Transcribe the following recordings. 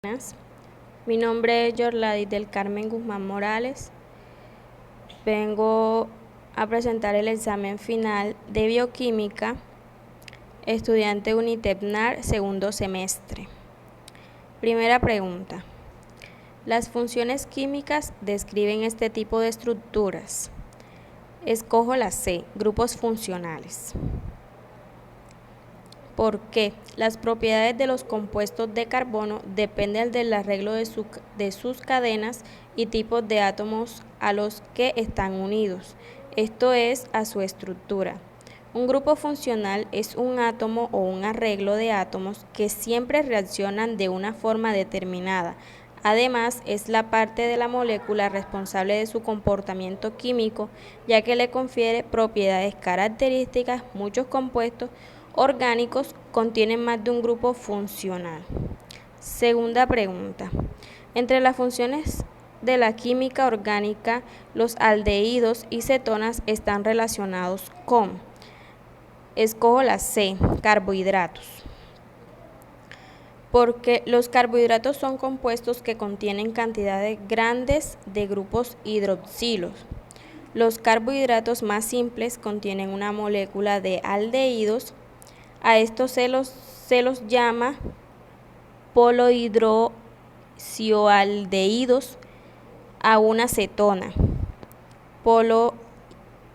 Buenas. Mi nombre es Yorladis del Carmen Guzmán Morales. Vengo a presentar el examen final de bioquímica, estudiante UNITEPNAR, segundo semestre. Primera pregunta. Las funciones químicas describen este tipo de estructuras. Escojo la C, grupos funcionales. ¿Por qué? Las propiedades de los compuestos de carbono dependen del arreglo de sus cadenas y tipos de átomos a los que están unidos, esto es, a su estructura. Un grupo funcional es un átomo o un arreglo de átomos que siempre reaccionan de una forma determinada. Además, es la parte de la molécula responsable de su comportamiento químico, ya que le confiere propiedades características. Muchos compuestos orgánicos contienen más de un grupo funcional. Segunda pregunta. Entre las funciones de la química orgánica, los aldehídos y cetonas están relacionados con. Escojo la C, carbohidratos. Porque los carbohidratos son compuestos que contienen cantidades grandes de grupos hidroxilos. Los carbohidratos más simples contienen una molécula de aldehídos. A estos se los llama polohidroxialdehídos, a una cetona,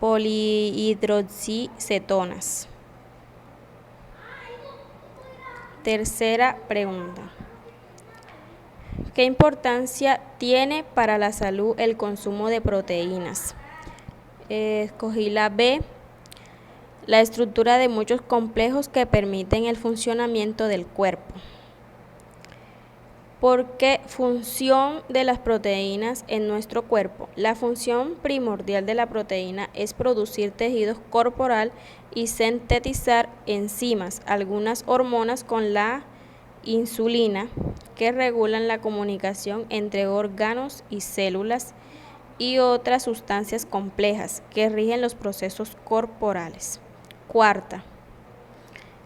polihidroxicetonas. Tercera pregunta. ¿Qué importancia tiene para la salud el consumo de proteínas? Escogí la B, la estructura de muchos complejos que permiten el funcionamiento del cuerpo. ¿Por qué función de las proteínas en nuestro cuerpo? La función primordial de la proteína es producir tejido corporal y sintetizar enzimas, algunas hormonas con la insulina, que regulan la comunicación entre órganos y células, y otras sustancias complejas que rigen los procesos corporales. Cuarta.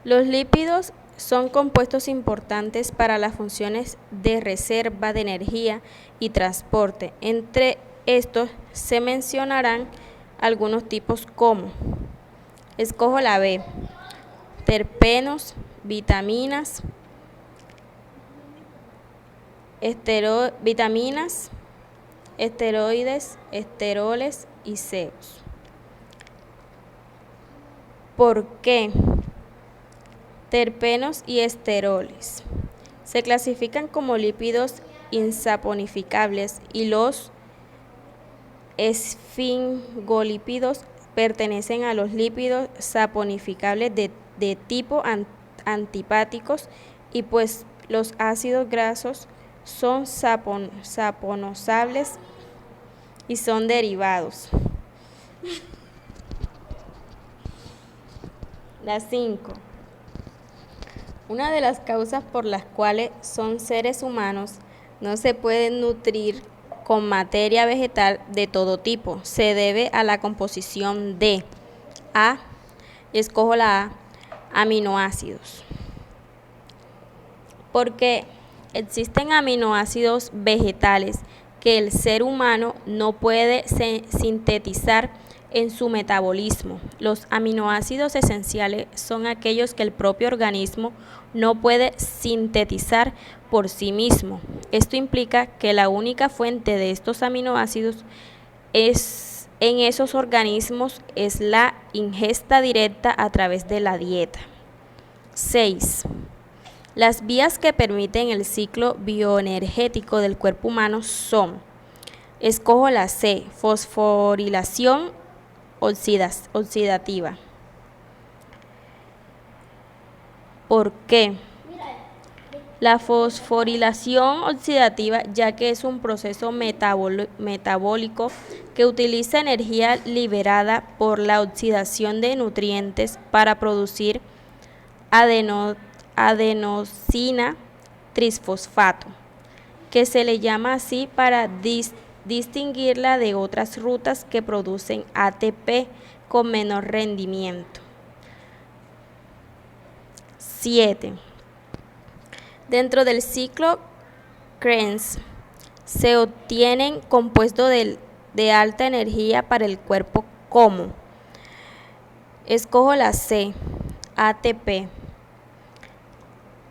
Los lípidos son compuestos importantes para las funciones de reserva de energía y transporte. Entre estos se mencionarán algunos tipos como. Escojo la B, terpenos, vitaminas, esteroides, esteroles y ceos. ¿Por qué? Terpenos y esteroles se clasifican como lípidos insaponificables y los esfingolípidos pertenecen a los lípidos saponificables de tipo antipáticos, y pues los ácidos grasos son saponosables y son derivados. La 5. Una de las causas por las cuales son seres humanos no se pueden nutrir con materia vegetal de todo tipo se debe a la composición de escojo la A, aminoácidos. Porque existen aminoácidos vegetales que el ser humano no puede sintetizar en su metabolismo. Los aminoácidos esenciales son aquellos que el propio organismo no puede sintetizar por sí mismo. Esto implica que la única fuente de estos aminoácidos en esos organismos es la ingesta directa a través de la dieta. 6. Las vías que permiten el ciclo bioenergético del cuerpo humano son. Escojo la C, fosforilación oxidativa. ¿Por qué? La fosforilación oxidativa, ya que es un proceso metabólico que utiliza energía liberada por la oxidación de nutrientes para producir adenosina trisfosfato, que se le llama así para distinguirla de otras rutas que producen ATP con menor rendimiento. 7. Dentro del ciclo Krebs se obtienen compuestos de alta energía para el cuerpo como. Escojo la C, ATP,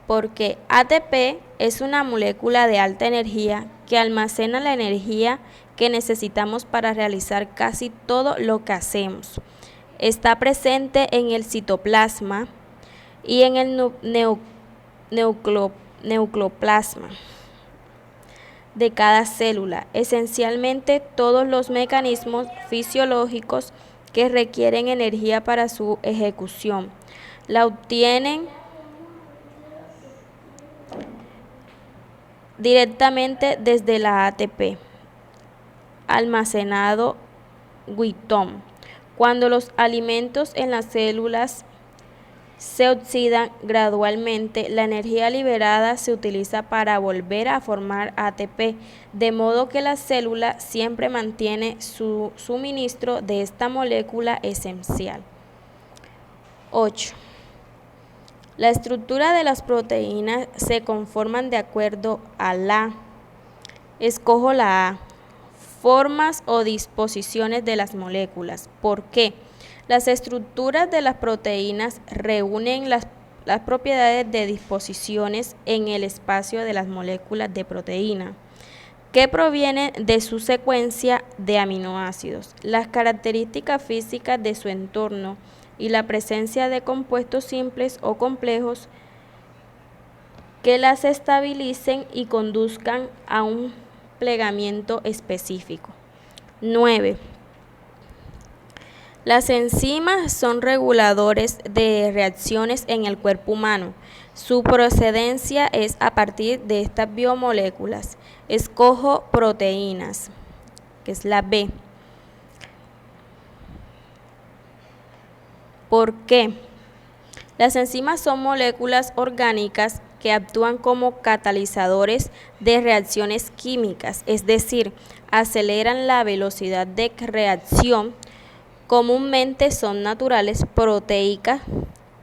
porque ATP es una molécula de alta energía que almacena la energía que necesitamos para realizar casi todo lo que hacemos. Está presente en el citoplasma y en el nucleoplasma de cada célula, esencialmente todos los mecanismos fisiológicos que requieren energía para su ejecución. La obtienen directamente desde la ATP, almacenado Witton. Cuando los alimentos en las células se oxidan gradualmente, la energía liberada se utiliza para volver a formar ATP, de modo que la célula siempre mantiene su suministro de esta molécula esencial. 8. La estructura de las proteínas se conforman de acuerdo a escojo la A, formas o disposiciones de las moléculas. ¿Por qué? Las estructuras de las proteínas reúnen las propiedades de disposiciones en el espacio de las moléculas de proteína, que provienen de su secuencia de aminoácidos, las características físicas de su entorno y la presencia de compuestos simples o complejos que las estabilicen y conduzcan a un plegamiento específico. 9. Las enzimas son reguladores de reacciones en el cuerpo humano. Su procedencia es a partir de estas biomoléculas. Escojo proteínas, que es la B. ¿Por qué? Las enzimas son moléculas orgánicas que actúan como catalizadores de reacciones químicas, es decir, aceleran la velocidad de reacción. Comúnmente son naturales, proteicas,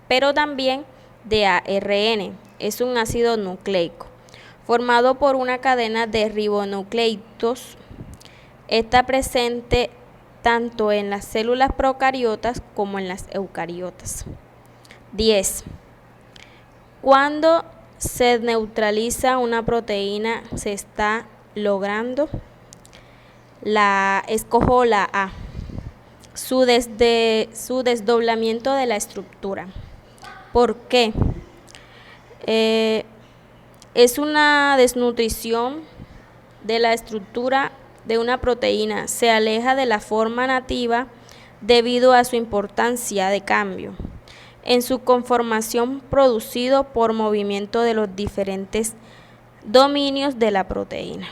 pero también de ARN. Es un ácido nucleico, formado por una cadena de ribonucleitos. Está presente tanto en las células procariotas como en las eucariotas. 10. Cuando se neutraliza una proteína, se está logrando escojo la A. Su desdoblamiento de la estructura. ¿Por qué? Es una desnutrición de la estructura de una proteína. Se aleja de la forma nativa debido a su importancia de cambio en su conformación producido por movimiento de los diferentes dominios de la proteína.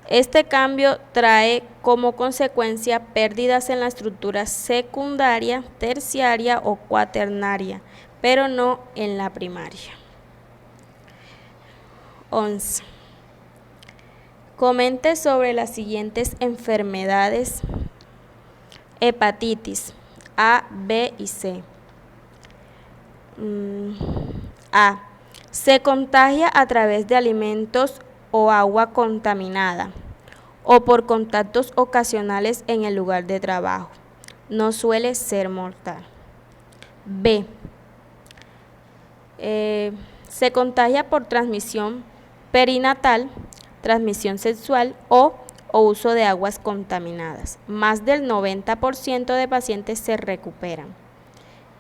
Este cambio trae como consecuencia pérdidas en la estructura secundaria, terciaria o cuaternaria, pero no en la primaria. 11. Comente sobre las siguientes enfermedades: hepatitis A, B y C. A. Se contagia a través de alimentos o agua contaminada o por contactos ocasionales en el lugar de trabajo. No suele ser mortal. B. Se contagia por transmisión perinatal, transmisión sexual o uso de aguas contaminadas. Más del 90% de pacientes se recuperan.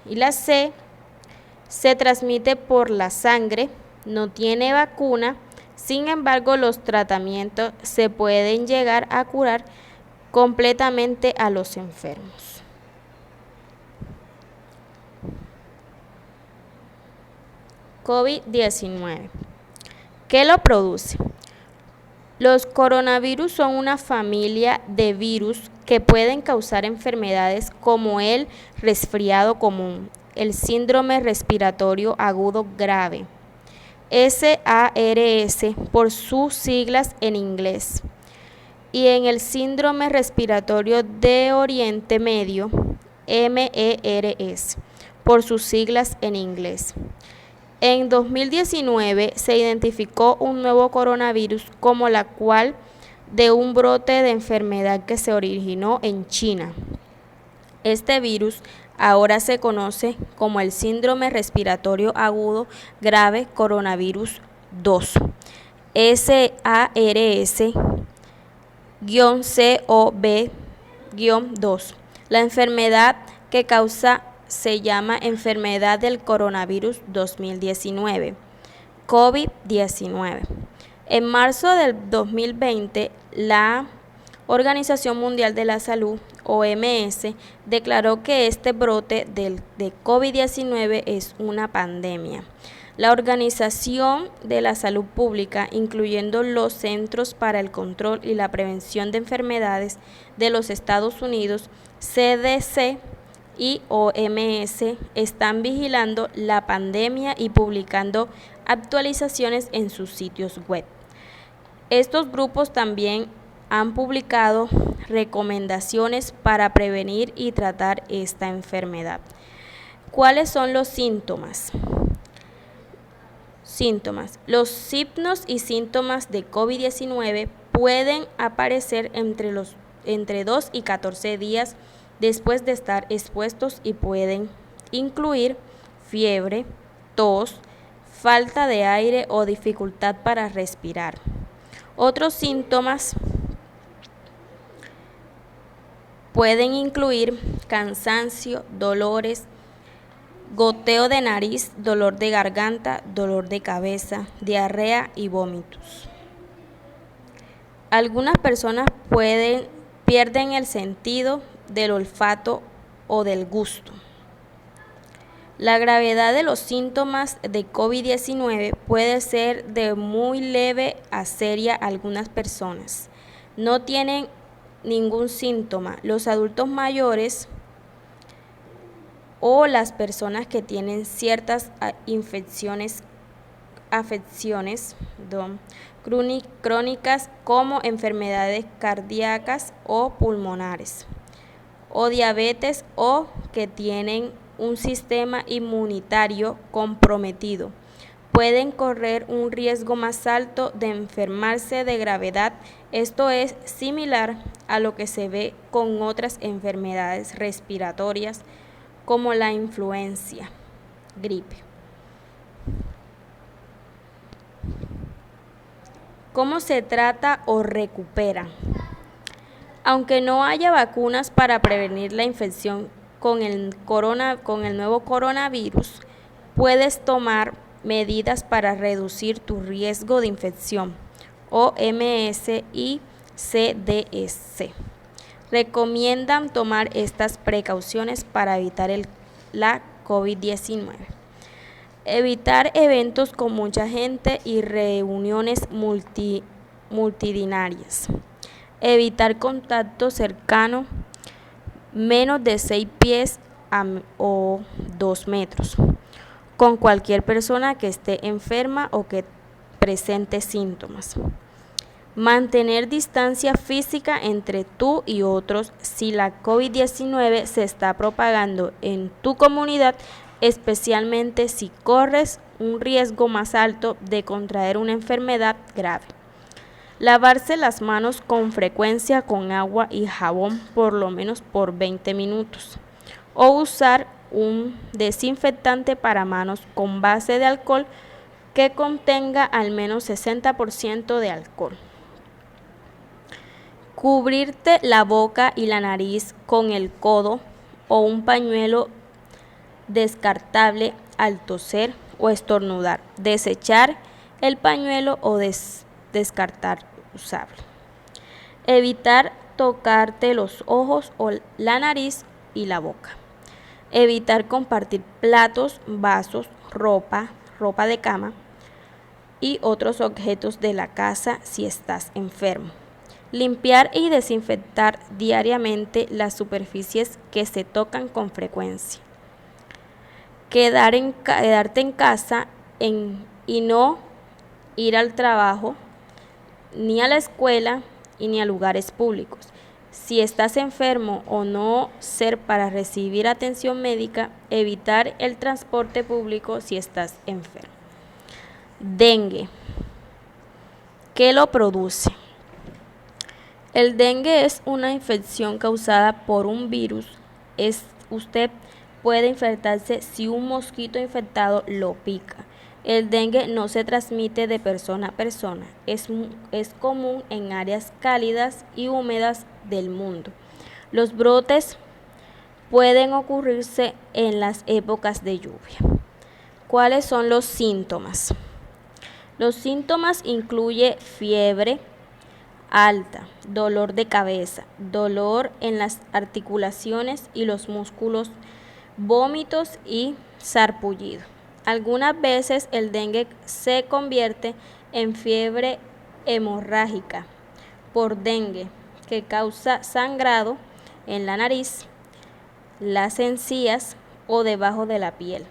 Y la C. Se transmite por la sangre, no tiene vacuna. Sin embargo, los tratamientos se pueden llegar a curar completamente a los enfermos. COVID-19. ¿Qué lo produce? Los coronavirus son una familia de virus que pueden causar enfermedades como el resfriado común, el síndrome respiratorio agudo grave, SARS por sus siglas en inglés, y en el síndrome respiratorio de Oriente Medio, MERS por sus siglas en inglés. En 2019 se identificó un nuevo coronavirus como la cual de un brote de enfermedad que se originó en China. Este virus ahora se conoce como el síndrome respiratorio agudo grave coronavirus 2, SARS-CoV-2. La enfermedad que causa se llama enfermedad del coronavirus 2019, COVID-19. En marzo del 2020, la Organización Mundial de la Salud, OMS, declaró que este brote de COVID-19 es una pandemia. La Organización de la Salud Pública, incluyendo los Centros para el Control y la Prevención de Enfermedades de los Estados Unidos, CDC, y OMS, están vigilando la pandemia y publicando actualizaciones en sus sitios web. Estos grupos también han publicado recomendaciones para prevenir y tratar esta enfermedad. ¿Cuáles son los síntomas? Los signos y síntomas de COVID-19 pueden aparecer entre 2 y 14 días después de estar expuestos y pueden incluir fiebre, tos, falta de aire o dificultad para respirar. Otros síntomas pueden incluir cansancio, dolores, goteo de nariz, dolor de garganta, dolor de cabeza, diarrea y vómitos. Algunas personas pierden el sentido del olfato o del gusto. La gravedad de los síntomas de COVID-19 puede ser de muy leve a seria. Algunas personas no tienen ningún síntoma. Los adultos mayores o las personas que tienen ciertas afecciones crónicas como enfermedades cardíacas o pulmonares, o diabetes, o que tienen un sistema inmunitario comprometido, pueden correr un riesgo más alto de enfermarse de gravedad. Esto es similar a lo que se ve con otras enfermedades respiratorias como la influenza, gripe. ¿Cómo se trata o recupera? Aunque no haya vacunas para prevenir la infección con el nuevo coronavirus, puedes tomar medidas para reducir tu riesgo de infección. OMS y CDC recomiendan tomar estas precauciones para evitar la COVID-19. Evitar eventos con mucha gente y reuniones multitudinarias. Evitar contacto cercano menos de 6 pies o 2 metros con cualquier persona que esté enferma o que presente síntomas. Mantener distancia física entre tú y otros si la COVID-19 se está propagando en tu comunidad, especialmente si corres un riesgo más alto de contraer una enfermedad grave. Lavarse las manos con frecuencia con agua y jabón por lo menos por 20 minutos. O usar un desinfectante para manos con base de alcohol que contenga al menos 60% de alcohol. Cubrirte la boca y la nariz con el codo o un pañuelo descartable al toser o estornudar. Desechar el pañuelo o descartar usable. Evitar tocarte los ojos o la nariz y la boca. Evitar compartir platos, vasos, ropa de cama y otros objetos de la casa si estás enfermo. Limpiar y desinfectar diariamente las superficies que se tocan con frecuencia. Quedarte en casa y no ir al trabajo, ni a la escuela y ni a lugares públicos. Si estás enfermo o no ser para recibir atención médica, evitar el transporte público si estás enfermo. Dengue. ¿Qué lo produce? El dengue es una infección causada por un virus. Usted puede infectarse si un mosquito infectado lo pica. El dengue no se transmite de persona a persona. Es común en áreas cálidas y húmedas del mundo. Los brotes pueden ocurrirse en las épocas de lluvia. ¿Cuáles son los síntomas? Los síntomas incluyen fiebre alta, dolor de cabeza, dolor en las articulaciones y los músculos, vómitos y sarpullido. Algunas veces el dengue se convierte en fiebre hemorrágica por dengue, que causa sangrado en la nariz, las encías o debajo de la piel.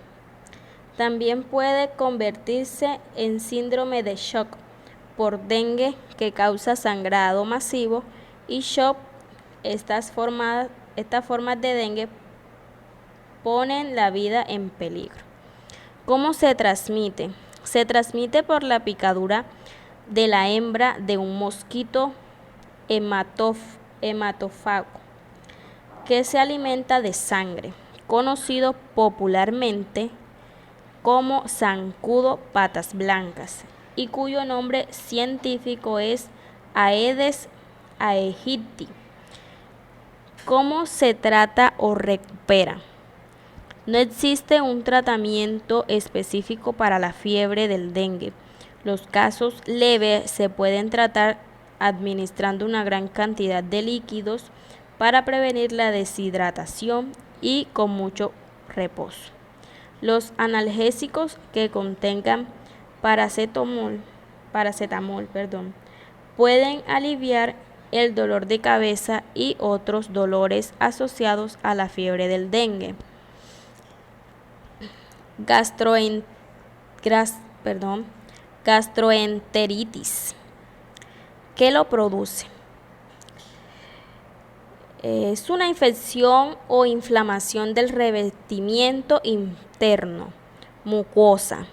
También puede convertirse en síndrome de shock por dengue, que causa sangrado masivo y shock. Estas formas de dengue ponen la vida en peligro. ¿Cómo se transmite? Se transmite por la picadura de la hembra de un mosquito hematófago que se alimenta de sangre, conocido popularmente como zancudo patas blancas, y cuyo nombre científico es Aedes aegypti. ¿Cómo se trata o recupera? No existe un tratamiento específico para la fiebre del dengue. Los casos leves se pueden tratar administrando una gran cantidad de líquidos para prevenir la deshidratación y con mucho reposo. Los analgésicos que contengan paracetamol, pueden aliviar el dolor de cabeza y otros dolores asociados a la fiebre del dengue. Gastroenteritis. ¿Qué lo produce? Es una infección o inflamación del revestimiento interno, mucosa,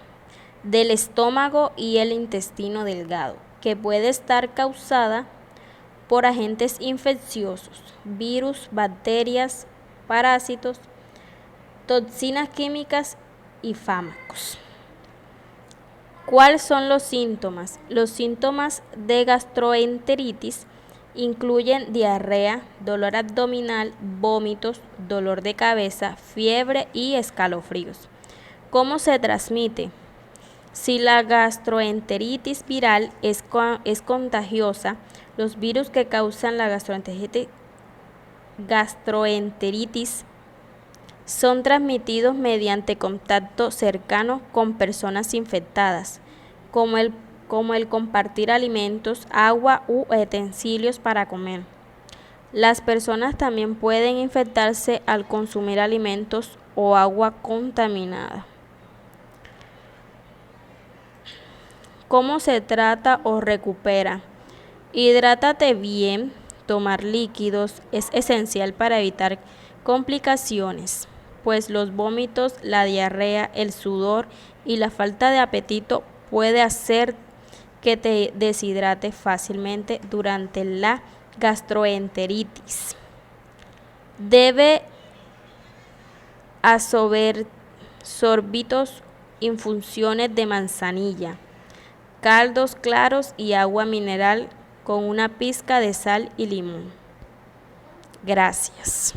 del estómago y el intestino delgado, que puede estar causada por agentes infecciosos, virus, bacterias, parásitos, toxinas químicas y fármacos. ¿Cuáles son los síntomas? Los síntomas de gastroenteritis incluyen diarrea, dolor abdominal, vómitos, dolor de cabeza, fiebre y escalofríos. ¿Cómo se transmite? Si la gastroenteritis viral es contagiosa, los virus que causan la gastroenteritis son transmitidos mediante contacto cercano con personas infectadas, como el compartir alimentos, agua u utensilios para comer. Las personas también pueden infectarse al consumir alimentos o agua contaminada. ¿Cómo se trata o recupera? Hidrátate bien, tomar líquidos es esencial para evitar complicaciones, pues los vómitos, la diarrea, el sudor y la falta de apetito puede hacer que te deshidrates fácilmente durante la gastroenteritis. Debe absorber sorbitos, infusiones de manzanilla, caldos claros y agua mineral con una pizca de sal y limón. Gracias.